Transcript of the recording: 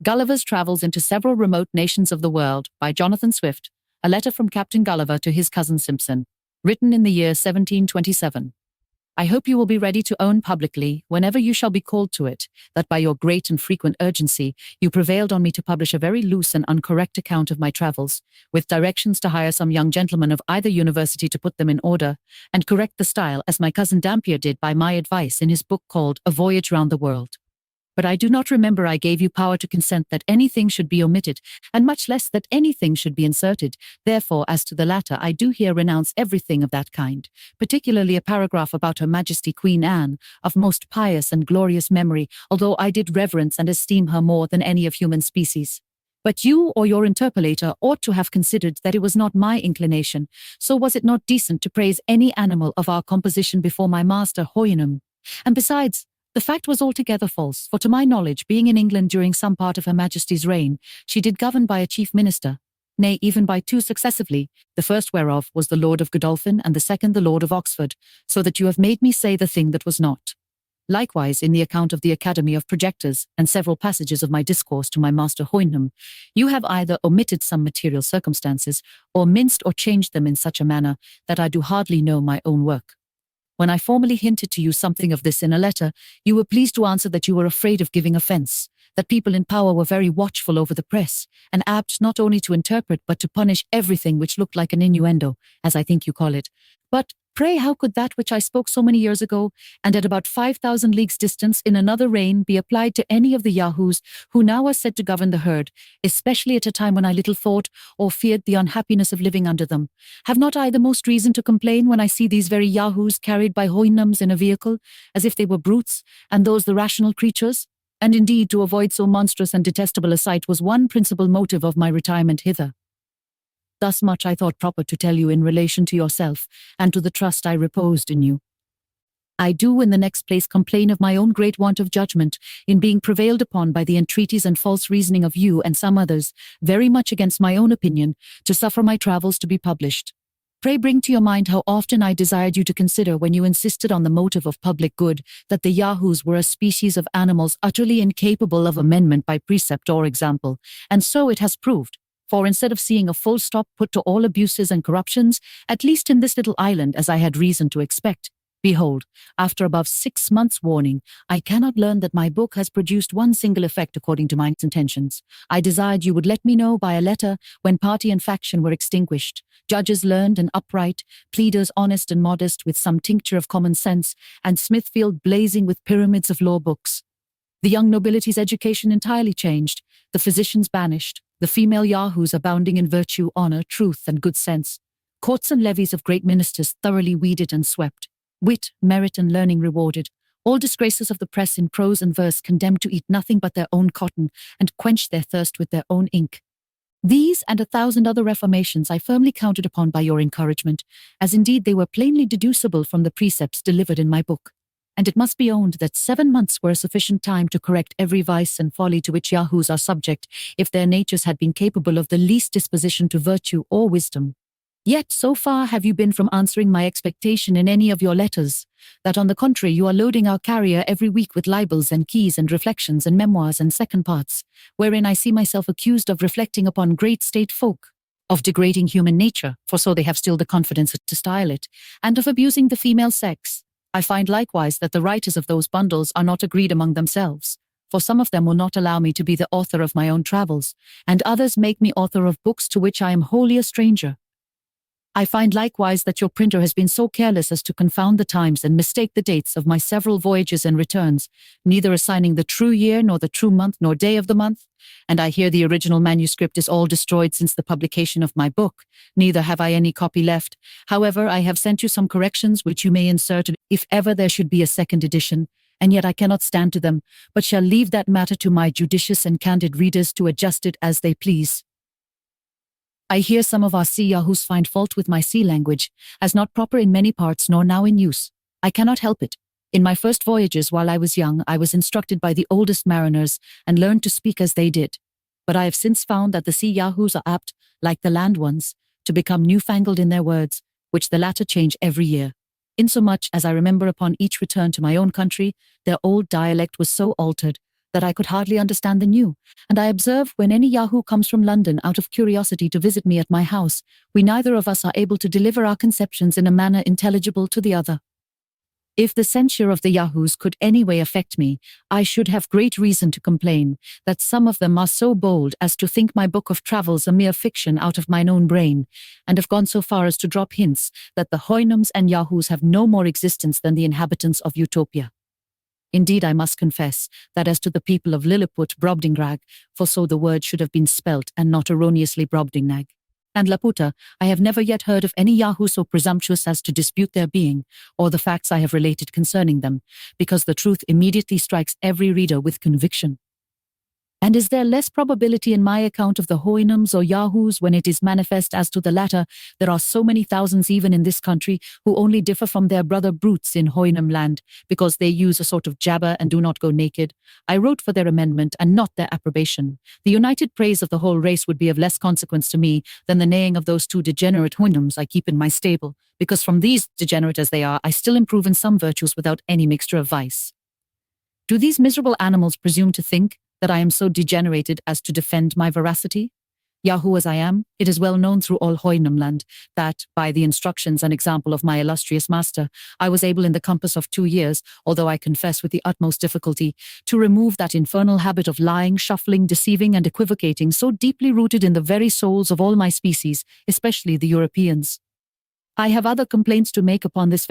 Gulliver's Travels into Several Remote Nations of the World by Jonathan Swift, a letter from Captain Gulliver to his cousin Simpson, written in the year 1727. I hope you will be ready to own publicly, whenever you shall be called to it, that by your great and frequent urgency you prevailed on me to publish a very loose and uncorrect account of my travels, with directions to hire some young gentleman of either university to put them in order, and correct the style as my cousin Dampier did by my advice in his book called A Voyage Round the World. But I do not remember I gave you power to consent that anything should be omitted, and much less that anything should be inserted. Therefore, as to the latter, I do here renounce everything of that kind, particularly a paragraph about Her Majesty Queen Anne, of most pious and glorious memory, although I did reverence and esteem her more than any of human species. But you or your interpolator ought to have considered that it was not my inclination, so was it not decent to praise any animal of our composition before my master Houyhnhnm? And besides, the fact was altogether false, for to my knowledge, being in England during some part of Her Majesty's reign, she did govern by a chief minister, nay, even by two successively, the first whereof was the Lord of Godolphin, and the second the Lord of Oxford, so that you have made me say the thing that was not. Likewise, in the account of the Academy of Projectors, and several passages of my discourse to my master Houyhnhnm, you have either omitted some material circumstances, or minced or changed them in such a manner, that I do hardly know my own work. When I formerly hinted to you something of this in a letter, you were pleased to answer that you were afraid of giving offence, that people in power were very watchful over the press, and apt not only to interpret but to punish everything which looked like an innuendo, as I think you call it. But, pray, how could that which I spoke so many years ago, and at about 5,000 leagues distance in another reign, be applied to any of the Yahoos who now are said to govern the herd, especially at a time when I little thought or feared the unhappiness of living under them? Have not I the most reason to complain when I see these very Yahoos carried by Houyhnhnms in a vehicle, as if they were brutes, and those the rational creatures? And indeed, to avoid so monstrous and detestable a sight was one principal motive of my retirement hither. Thus much I thought proper to tell you in relation to yourself, and to the trust I reposed in you. I do in the next place complain of my own great want of judgment, in being prevailed upon by the entreaties and false reasoning of you and some others, very much against my own opinion, to suffer my travels to be published. Pray bring to your mind how often I desired you to consider, when you insisted on the motive of public good, that the Yahoos were a species of animals utterly incapable of amendment by precept or example, and so it has proved. For instead of seeing a full stop put to all abuses and corruptions, at least in this little island, as I had reason to expect, behold, after above 6 months' warning, I cannot learn that my book has produced one single effect according to my intentions. I desired you would let me know by a letter when party and faction were extinguished, judges learned and upright, pleaders honest and modest with some tincture of common sense, and Smithfield blazing with pyramids of law books. The young nobility's education entirely changed, the physicians banished, the female Yahoos abounding in virtue, honor, truth, and good sense, courts and levees of great ministers thoroughly weeded and swept, wit, merit, and learning rewarded, all disgraces of the press in prose and verse condemned to eat nothing but their own cotton, and quench their thirst with their own ink. These and 1,000 other reformations I firmly counted upon by your encouragement, as indeed they were plainly deducible from the precepts delivered in my book. And it must be owned that 7 months were a sufficient time to correct every vice and folly to which Yahoos are subject, if their natures had been capable of the least disposition to virtue or wisdom. Yet so far have you been from answering my expectation in any of your letters, that on the contrary you are loading our carrier every week with libels and keys and reflections and memoirs and second parts, wherein I see myself accused of reflecting upon great state folk, of degrading human nature, for so they have still the confidence to style it, and of abusing the female sex. I find likewise that the writers of those bundles are not agreed among themselves, for some of them will not allow me to be the author of my own travels, and others make me author of books to which I am wholly a stranger. I find likewise that your printer has been so careless as to confound the times and mistake the dates of my several voyages and returns, neither assigning the true year nor the true month nor day of the month, and I hear the original manuscript is all destroyed since the publication of my book, neither have I any copy left. However, I have sent you some corrections which you may insert if ever there should be a second edition, and yet I cannot stand to them, but shall leave that matter to my judicious and candid readers to adjust it as they please. I hear some of our sea Yahoos find fault with my sea language, as not proper in many parts nor now in use. I cannot help it. In my first voyages while I was young, I was instructed by the oldest mariners, and learned to speak as they did. But I have since found that the sea Yahoos are apt, like the land ones, to become newfangled in their words, which the latter change every year. Insomuch as I remember upon each return to my own country, their old dialect was so altered, that I could hardly understand the new, and I observe when any Yahoo comes from London out of curiosity to visit me at my house, we neither of us are able to deliver our conceptions in a manner intelligible to the other. If the censure of the Yahoos could any way affect me, I should have great reason to complain that some of them are so bold as to think my book of travels a mere fiction out of mine own brain, and have gone so far as to drop hints that the Houyhnhnms and Yahoos have no more existence than the inhabitants of Utopia. Indeed, I must confess that as to the people of Lilliput, Brobdingnag, for so the word should have been spelt and not erroneously Brobdingnag, and Laputa, I have never yet heard of any Yahoo so presumptuous as to dispute their being, or the facts I have related concerning them, because the truth immediately strikes every reader with conviction. And is there less probability in my account of the Houyhnhnms or Yahoos when it is manifest as to the latter, there are so many thousands even in this country who only differ from their brother brutes in Houyhnhnm land, because they use a sort of jabber and do not go naked? I wrote for their amendment and not their approbation. The united praise of the whole race would be of less consequence to me than the neighing of those two degenerate Houyhnhnms I keep in my stable, because from these, degenerate as they are, I still improve in some virtues without any mixture of vice. Do these miserable animals presume to think that I am so degenerated as to defend my veracity? Yahoo as I am, it is well known through all Houyhnhnm land that, by the instructions and example of my illustrious master, I was able in the compass of 2 years, although I confess with the utmost difficulty, to remove that infernal habit of lying, shuffling, deceiving, and equivocating so deeply rooted in the very souls of all my species, especially the Europeans. I have other complaints to make upon this